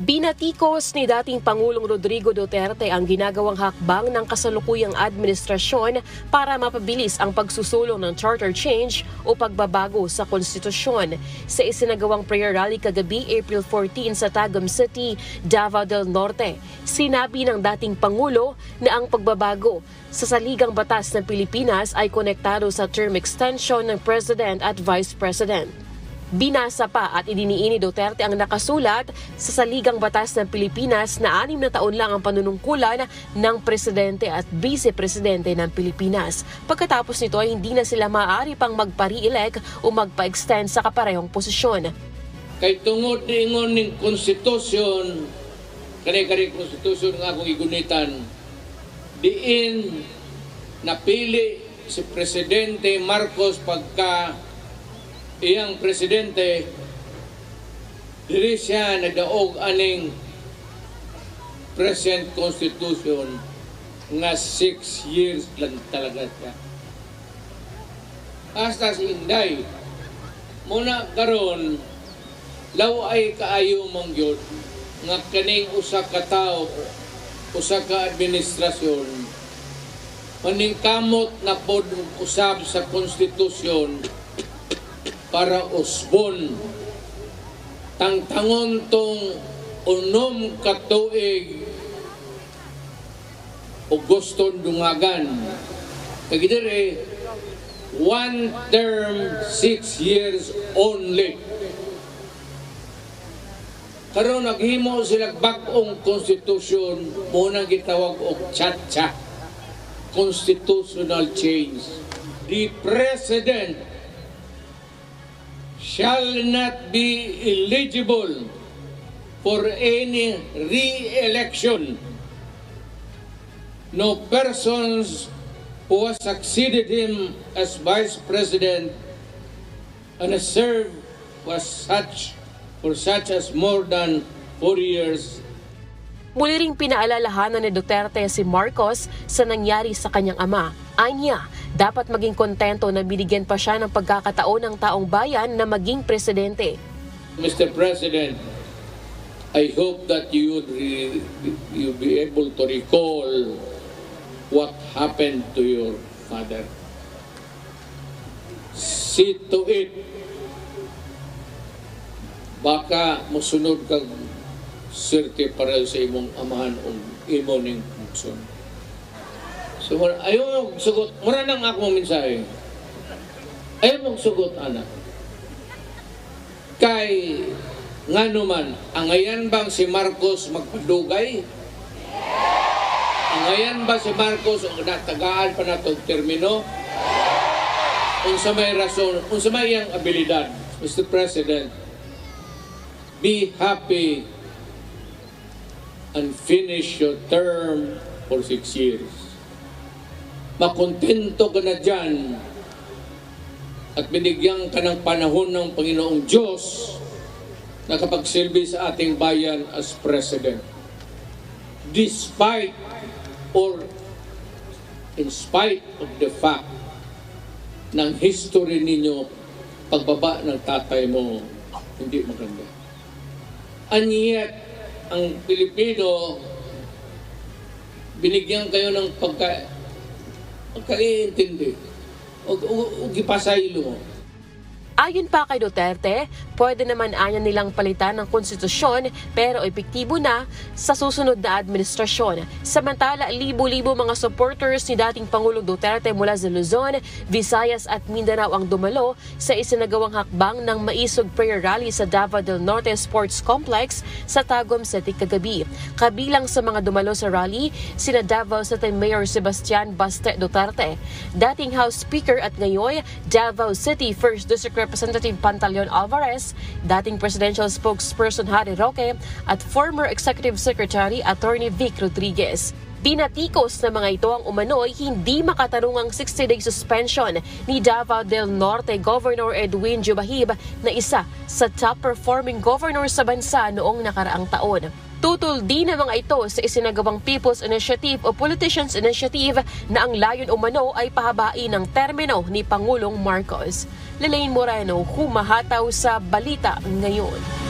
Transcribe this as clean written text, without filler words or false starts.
Binatikos ni dating Pangulong Rodrigo Duterte ang ginagawang hakbang ng kasalukuyang administrasyon para mapabilis ang pagsusulong ng charter change o pagbabago sa konstitusyon. Sa isinagawang prayer rally kagabi April 14 sa Tagum City, Davao del Norte, sinabi ng dating Pangulo na ang pagbabago sa saligang batas ng Pilipinas ay konektado sa term extension ng President at Vice President. Binasa pa at idiniin ni Duterte ang nakasulat sa saligang batas ng Pilipinas na 6 na taon lang ang panunungkulan ng Presidente at Vice-Presidente ng Pilipinas. Pagkatapos nito ay hindi na sila maaari pang magpa-re-elect o magpa-extend sa kaparehong posisyon. Kay tungod niingon ning konstitusyon, kani konstitusyon nga akong igunitan, diin napili si Presidente Marcos pagka iyang presidente, diri siya nagdaog aning present constitution nga 6 years lang talaga siya. Hasta si Inday, muna karon law ay kaayo mong yun nga kaning usa ka tao, usa ka administrasyon, maningkamot na pod usab sa konstitusyon para usbon tangtangon tong 6 ka tuig o guston dungagan kagidire 1 term 6 years only. Karon naghimo sila bag-ong konstitusyon mo nang gitawag og CHATCHA, constitutional change. The President shall not be eligible for any re-election. No persons who has succeeded him as Vice President and has served for such as more than 4 years. Muli ring pinaalalahanan ni Duterte si Marcos sa nangyari sa kanyang ama. Anya, dapat maging kontento na binigyan pa siya ng pagkakataon ng taong bayan na maging presidente. Mr. President, I hope that you'll be able to recall what happened to your father. See to it. Baka musunod kag sirte para sa imong amahan o imo ning function. So, ayaw mong sugot. Mura nang ako mensahe. Ayaw mong sugot, anak. Kay, nga naman, angayan bang si Marcos magpadugay? Angayan ba si Marcos o natagaan pa na itong termino? Unsa may rason, unsa may iyang abilidad, Mr. President, be happy and finish your term for 6 years. Makontento ka na dyan at binigyan ka ng panahon ng Panginoong Diyos na kapagsilbi sa ating bayan as President. Despite or in spite of the fact ng history ninyo, pagbaba ng tatay mo, hindi maganda. And yet, ang Pilipino, binigyan kayo ng pagkaiintindi o gipasaylo. Ayon pa kay Duterte, pwede naman anya nilang palitan ng konstitusyon pero epektibo na sa susunod na administrasyon. Samantala, libo-libo mga supporters ni dating Pangulong Duterte mula sa Luzon, Visayas at Mindanao ang dumalo sa isinagawang hakbang ng maisog prayer rally sa Davao del Norte Sports Complex sa Tagum City kagabi. Kabilang sa mga dumalo sa rally, sina Davao City Mayor Sebastian Baste Duterte, dating House Speaker at ngayon Davao City 1st District Representative Pantaleon Alvarez, dating Presidential Spokesperson Harry Roque at former Executive Secretary Attorney Vic Rodriguez. Binatikos na mga ito ang umano'y hindi makatarungang 60-day suspension ni Davao del Norte Governor Edwin Jubahib na isa sa top-performing governor sa bansa noong nakaraang taon. Tutol din ang mga ito sa isinagawang People's Initiative o Politicians Initiative na ang layon umano ay pahabain ng termino ni Pangulong Marcos. Lelaine Moreno, humahataw sa Balita Ngayon.